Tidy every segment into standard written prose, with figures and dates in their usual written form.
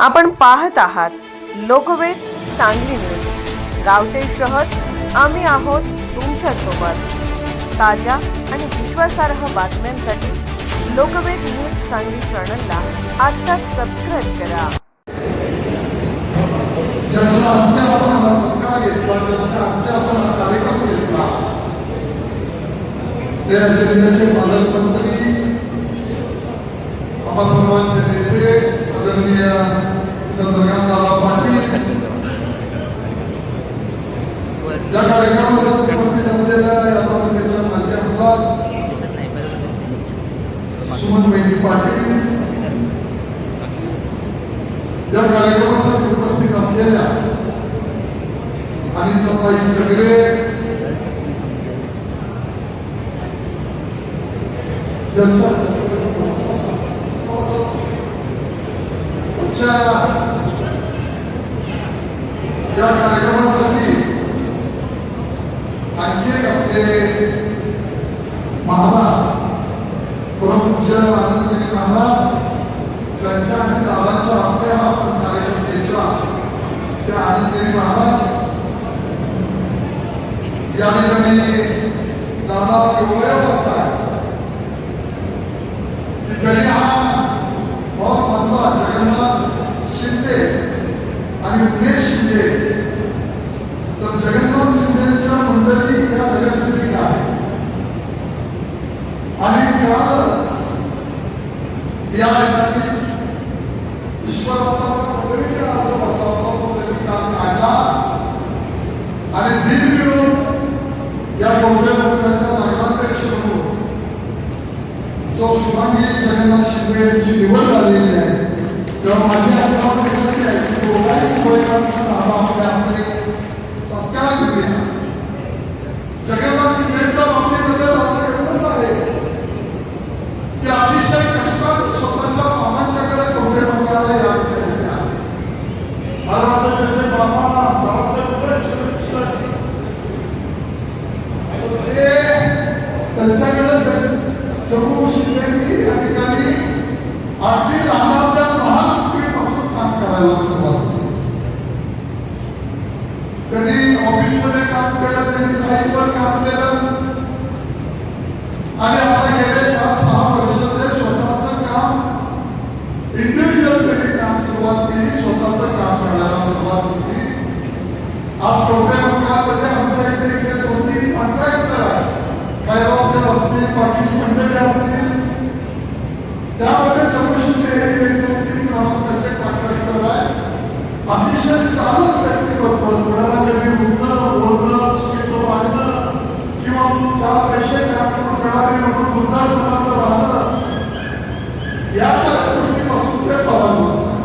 आपण पाहत आहात लोकवेद सांगली न्यूज। गावते शहर आम्ही आहोत तुमच्या सोबत। ताज्या आणि विश्वासार्ह बातम्यांसाठी लोकवेद न्यूज सांगली चॅनलला आत्ताच सबस्क्राइब करा। ज्यांच्या हस्ते आपण हा सत्कार घेतला, ज्यांच्या हस्ते आपण हा कार्यक्रम घेतला, त्या जिल्ह्याचे पालकमंत्री, आम्हा सर्वांचे नेते आदरणीय चंद्रकांत दादा पाटील, या कार्यक्रमासाठी उपस्थित असलेल्या या तालुक्याच्या माजी आमदार सुमन मेहदी पाटील, या कार्यक्रमासाठी उपस्थित असलेल्या आणि ताई सगळे या कार्यक्रमासाठी आणखी एक आपले महाराज परमपूज्य आनंदगिरी महाराज त्यांच्या आणि दादांच्या हस्ते हा आपण कार्यक्रम घेतला। त्या आनंदगिरी महाराज या ठिकाणी दादा एवढं असा आहे की ज्यांनी हा भाव बांधला, जगन्नाथ शिंदे आणि उमेश शिंदे, तर जगन्नाथ शिंदेच्या मंडळी या नगरसेविका आहे आणि कालच या ठिकाणी ईश्वरप्पाच्या मंडळीने अर्ज भरला होता, तो त्यांनी काल काढला आणि बिनविरोध या कोणत्या मंडळाच्या नगराध्यक्ष म्हणून सौ शुभांगी जगन्नाथ शिंदे यांची निवड झालेली आहे। तेव्हा माझी आपल्याला विनंती आहे की दोघांही कोळीकांचा नावा आपल्या आपले सत्कार करूया। जगन्नाथ शिंदेच्या बाबतीमध्ये आता एवढंच आहे की अतिशय कष्टात स्वतःच्या मामांच्याकडे कोंबडे मंडळाला या ठिकाणी आले। मला वाटतं त्याचे मामा बाळासाहेब त्यांच्याकडे जम्मू शिंदेंनी या ठिकाणी अगदी लहानाच्या लहान पिढीपासून काम करायला सुरुवात केली। त्यांनी ऑफिसमध्ये काम केलं, त्यांनी साईटवर काम केलं आणि आता गेले 5-6 वर्ष ते स्वतःचं काम इंडिव्हिज्युअल त्यांनी काम सुरुवात केली, स्वतःचं काम करायला सुरुवात केली। आज कोणत्या मंडळामध्ये आमच्या इथे जे 2-3 कॉन्ट्रॅक्टर आहेत, खैरावकर असतील, बाकीची मंडळी असतील, त्यामध्ये जम्मू शिंदे हे 1-2-3 क्रमांकाचे कॉन्ट्रॅक्टर आहे। अतिशय साधंच व्यक्तिमत्व, कोणाला कधी रुग्ण बोलणं, चुकीचं वागणं किंवा 4 पैसे काम करून मिळाले म्हणून मुद्दामपणानं राहणं, या सगळ्या गोष्टीपासून ते परार होतात।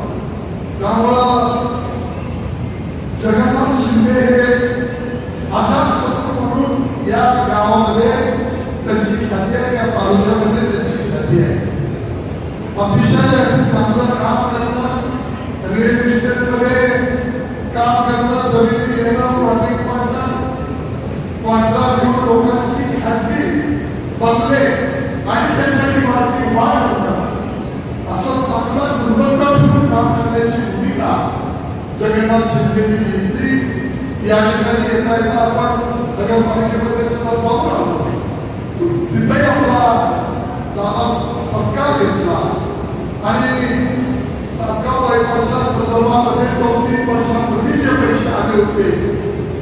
त्यामुळं जगन्नाथ शिंदे हे अजातशत्रू म्हणून या गावामध्ये त्यांची ख्याती आहे, या तालुक्यामध्ये त्यांची ख्याती आहे। अतिशय चांगलं काम करणं, रिअल इस्टेटमध्ये काम करणं, जमिनी घेणं, प्लॉटिंग काढणं, कॉन्ट्रॅक्ट घेऊन लोकांची खाजगी बंगले आणि त्यांच्या इमारती उभा करणं, असं चांगलं गुणवत्तापूर्ण काम करण्याची भूमिका जगन्नाथ शिंदेंनी घेतली। या ठिकाणी येता येता आपण नगरपालिकेमध्ये सुद्धा जाऊन आलो, तिथेही आपला दादा सत्कार घेतला आणि तासगाव बायपासच्या संदर्भामध्ये 2-3 वर्षांपूर्वी जे पैसे आले होते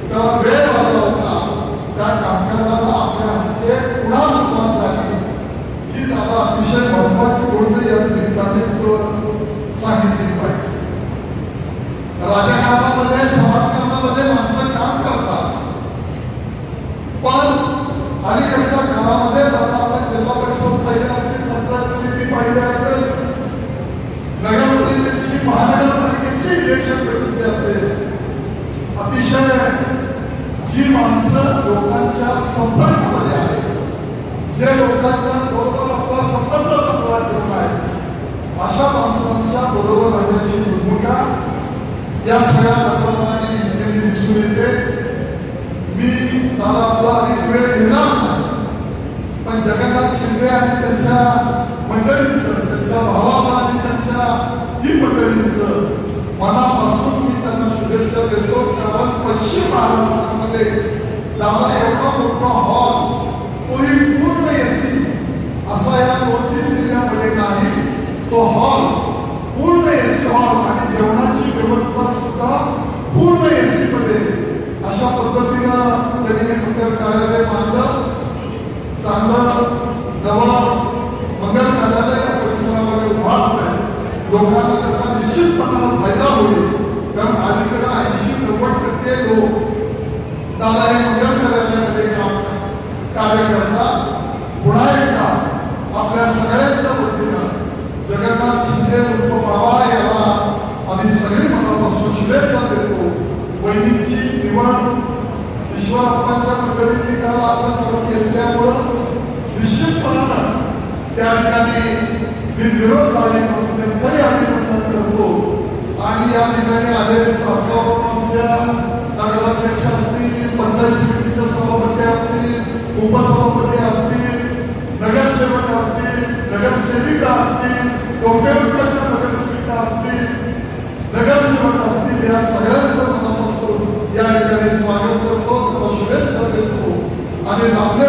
त्याला वेळ लागला होता, त्या कामकाजाला आपल्या हस्ते पुन्हा सुरुवात झाली। ही दादा अतिशय महत्वाची गोष्ट या निमित्ताने सांगितली पाहिजे। राजकारणामध्ये, समाजकारणामध्ये माणसं काम करतात, पण अलीकडच्या काळामध्ये दादा आपण जिल्हा परिषद पाहिल्या असतील, पंचायत समिती पाहिली असेल, नगरपालिकेची, महानगरपालिकेची इलेक्शन बघितली असेल, अतिशय जी माणसं लोकांच्या संपर्कामध्ये आहेत, जे लोकांच्या बरोबर आपला संबंध चांगला ठेवून आहे, अशा माणसांच्या बरोबर राहण्याची भूमिका या सगळ्या मतदारांनी घेतलेली दिसून येते। मी दादा आपला अधिक वेळ घेणार नाही, पण जगन्नाथ शिंदे आणि त्यांच्या मंडळींचं, त्यांच्या भावाचा आणि त्यांच्या ही मंडळींचं मनापासून मी त्यांना शुभेच्छा देतो. कारण पश्चिम महाराष्ट्रामध्ये दादा एवढा मोठा हॉल तोही पूर्ण एसी असा या 2-3 जिल्ह्यामध्ये नाही. तो हॉल पूर्ण एसी हॉल आणि जेवणाची व्यवस्था सुद्धा पूर्ण एसी मध्ये अशा पद्धतीनं त्यांनी मंगल कार्यालय बांधलं. चांगलं नवं मंगल कार्यालय या परिसरामध्ये उभारतंय. लोकांना त्याचा निश्चितपणानं फायदा होईल. कारण अलीकडे 80-90% लोक दादा हे मंगल कार्यालयामध्ये कार्य करतात. पुन्हा एकदा आपल्या सगळ्यांच्या वतीनं जगन्नाथ शिंदे उर्फ बाबा याला आम्ही सगळी मनापासून शुभेच्छा देतो. वैदिकची निवड ईश्वरप्पांच्या मंडळींनी काल अर्ज करून घेतल्यामुळं निश्चितपणानं त्या ठिकाणी बिनविरोध झाली म्हणून त्यांचंही अभिनंदन करतो. आणि या ठिकाणी आलेले तासगाव आमच्या नगराध्यक्ष असतील, पंचायत समितीच्या सभापती असतील, उपसभापती असतील, नगरसेवक असतील, नगरसेविका असतील, कोटेश्वरच्या नगरसेविका असतील, नगरसेवक असतील, या सगळ्यांचं मनापासून या ठिकाणी स्वागत करतो, त्यांना शुभेच्छा देतो. आणि आपले